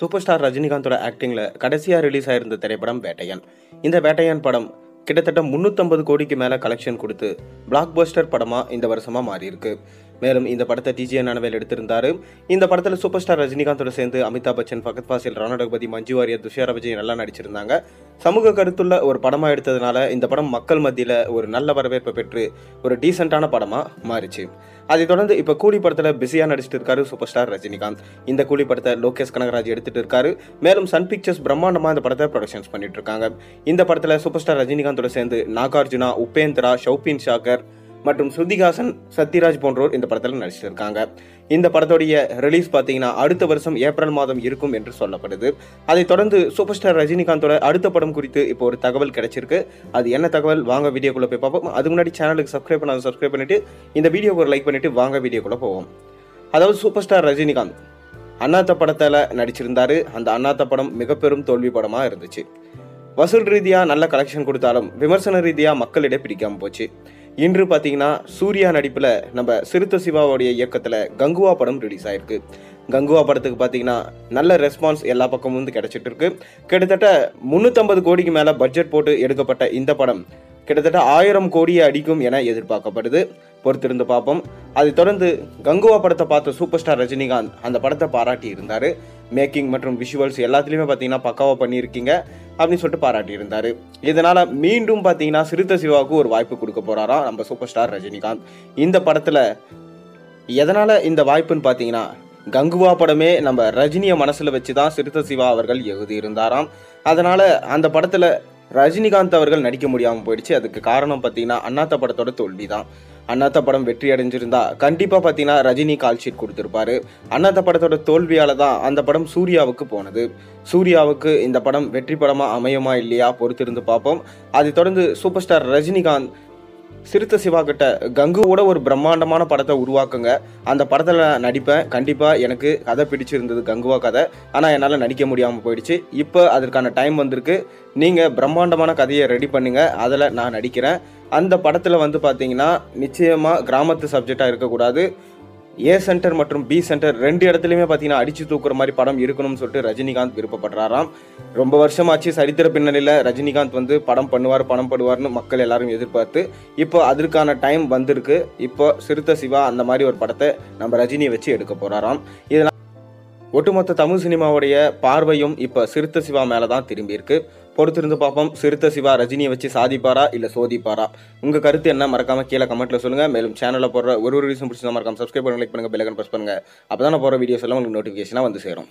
Super star ரஜினிகாந்தோட ஆக்டிங்ல கடைசியா release ஆயிருந்த திரைப்படம் வேட்டையன். இந்த வேட்டையன் படம் கிட்டத்தட்ட 350 கோடிக்கு மேல கலெக்ஷன் கொடுத்து பிளாக் பஸ்டர் படமா இந்த வருஷமா மாறி இருக்கு. மேலும் இந்த படத்தை டிஜே ஞானவேல் எடுத்திருந்தாரு. இந்த படத்துல சூப்பர் ஸ்டார் ரஜினிகாந்தோட சேர்ந்து அமிதாப் பச்சன், ஃபகத் ஃபாசில், ராணா டக்பதி, மஞ்சு வாரியர், துஷாரா விஜய் நல்லா நடிச்சிருந்தாங்க. சமூக கருத்துள்ள ஒரு படமா எடுத்ததுனால இந்த படம் மக்கள் மத்தியில ஒரு நல்ல வரவேற்பை பெற்று ஒரு டீசென்டான படமா மாறிச்சு. அதை தொடர்ந்து இப்ப கூலி படத்துல பிஸியா நடிச்சிட்டு இருக்காரு சூப்பர் ஸ்டார் ரஜினிகாந்த். இந்த கூலி படத்தை லோகேஷ் கனகராஜ் எடுத்துட்டு இருக்காரு. மேலும் சன் பிக்சர்ஸ் பிரம்மாண்டமா இந்த படத்தை ப்ரொடக்ஷன்ஸ் பண்ணிட்டு இருக்காங்க. இந்த படத்துல சூப்பர் ஸ்டார் ரஜினிகாந்தோட சேர்ந்து நாகார்ஜுனா, உபேந்திரா, ஷௌபின் ஷாகர் மற்றும் ஸ்ருதிஹாசன், சத்யராஜ் போன்றோர் இந்த படத்தில் நடிச்சிருக்காங்க. இந்த படத்துடைய ரிலீஸ் பார்த்தீங்கன்னா அடுத்த வருஷம் ஏப்ரல் மாதம் இருக்கும் என்று சொல்லப்படுது. அதை தொடர்ந்து சூப்பர் ஸ்டார் ரஜினிகாந்தோட அடுத்த படம் குறித்து இப்போ ஒரு தகவல் கிடைச்சிருக்கு. அது என்ன தகவல், வாங்க வீடியோக்குள்ள போய் பார்ப்போம். அதுக்கு முன்னாடி சேனலுக்கு சப்ஸ்கிரைப் பண்ணிட்டு இந்த வீடியோக்கு ஒரு லைக் பண்ணிட்டு வாங்க வீடியோக்குள்ள போவோம். அதாவது சூப்பர் ஸ்டார் ரஜினிகாந்த் அண்ணாத்த படத்தில் நடிச்சிருந்தாரு. அந்த அண்ணாத்த படம் மிக பெரும் தோல்வி படமா இருந்துச்சு. வசூல் ரீதியா நல்ல கலெக்ஷன் கொடுத்தாலும் விமர்சன ரீதியா மக்களிடையே பிடிக்காம போச்சு. இன்று பார்த்தீங்கன்னா சூர்யா நடிப்பில் நம்ம சிறுத்த சிவாவுடைய இயக்கத்தில் கங்குவா படம் ரிலீஸ் ஆயிருக்கு. கங்குவா படத்துக்கு பார்த்தீங்கன்னா நல்ல ரெஸ்பான்ஸ் எல்லா பக்கமும் வந்து கிடைச்சிட்டு இருக்கு. கிட்டத்தட்ட 350 கோடிக்கு மேலே பட்ஜெட் போட்டு எடுக்கப்பட்ட இந்த படம் கிட்டத்தட்ட 1000 கோடியை அடிக்கும் என எதிர்பார்க்கப்படுது. பொறுத்திருந்து பார்ப்போம். அதை தொடர்ந்து கங்குவா படத்தை பார்த்த சூப்பர் ஸ்டார் ரஜினிகாந்த் அந்த படத்தை பாராட்டி இருந்தார். மேக்கிங் மற்றும் விஷுவல்ஸ் எல்லாத்துலேயுமே பார்த்தீங்கன்னா பக்காவாக பண்ணியிருக்கீங்க அப்படின்னு சொல்லிட்டு பாராட்டி இருந்தார். இதனால் மீண்டும் பார்த்தீங்கன்னா சிறுத்த சிவாவுக்கு ஒரு வாய்ப்பு கொடுக்க போகிறாராம் நம்ம சூப்பர் ஸ்டார் ரஜினிகாந்த். இந்த படத்தில் எதனால் இந்த வாய்ப்புன்னு பார்த்தீங்கன்னா கங்குவா படமே நம்ம ரஜினியை மனசில் வச்சு தான் சிறுத்த சிவா அவர்கள் எழுதியிருந்தாராம். அதனால் அந்த படத்தில் ரஜினிகாந்த் அவர்கள் நடிக்க முடியாமல் போயிடுச்சு. அதுக்கு காரணம் பார்த்தீங்கன்னா அண்ணாத்த படத்தோட தோல்வி தான். அண்ணாத்த படம் வெற்றி அடைஞ்சிருந்தா கண்டிப்பாக பார்த்தீங்கன்னா ரஜினி கால் ஷீட் கொடுத்துருப்பாரு. அண்ணாத்த படத்தோட தோல்வியால் தான் அந்த படம் சூர்யாவுக்கு போனது. சூர்யாவுக்கு இந்த படம் வெற்றி படமாக அமையுமா இல்லையா பொறுத்திருந்து பார்ப்போம். அதை தொடர்ந்து சூப்பர் ஸ்டார் ரஜினிகாந்த் சிறுத்த சிவா கிட்ட கங்குவோட ஒரு பிரம்மாண்டமான படத்தை உருவாக்குங்க, அந்த படத்தில் நடிப்பேன், கண்டிப்பாக எனக்கு கதை பிடிச்சிருந்தது கங்குவா கதை, ஆனால் என்னால் நடிக்க முடியாமல் போயிடுச்சு. இப்போ அதற்கான டைம் வந்திருக்கு, நீங்கள் பிரம்மாண்டமான கதையை ரெடி பண்ணுங்க, அதில் நான் நடிக்கிறேன். அந்த படத்தில் வந்து பார்த்தீங்கன்னா நிச்சயமாக கிராமத்து சப்ஜெக்டாக இருக்கக்கூடாது, ஏ சென்டர் மற்றும் பி சென்டர் 2 இடத்துலையுமே பார்த்தீங்கன்னா அடிச்சு தூக்குற மாதிரி படம் இருக்கணும்னு சொல்லிட்டு ரஜினிகாந்த் விருப்பப்படுறாராம். ரொம்ப வருஷமாச்சு சரித்திர பின்னணியில் ரஜினிகாந்த் வந்து படம் பண்ணுவார்னு மக்கள் எல்லாரும் எதிர்பார்த்து இப்போ அதற்கான டைம் வந்திருக்கு. இப்போ சிறுத்த சிவா அந்த மாதிரி ஒரு படத்தை நம்ம ரஜினியை வச்சு எடுக்க போகிறாராம். இதனால் ஒட்டுமொத்த தமிழ் சினிமாவுடைய பார்வையும் இப்போ சிறுத்த சிவா மேலே தான் திரும்பி இருக்கு. பொறுத்திருந்து பார்ப்போம், சிறுத்த சிவா ரஜினியை வச்சு சாதிப்பாரா இல்லை சோதிப்பாரா? உங்கள் கருத்து என்ன மறக்காம கீழே கமெண்ட்ல சொல்லுங்கள். மேலும் சேனலில் போடுற ஒரு ரீசன் பிடிச்சா மறக்காம சப்ஸ்கிரைப் பண்ணி லைக் பண்ணுங்கள், பெல் ஐகான் பிரஸ் பண்ணுங்கள். அப்போ தான் நான் போகிற வீடியோஸ் எல்லாம் உங்களுக்கு நோட்டிஃபிகேஷனாக வந்து சேரும்.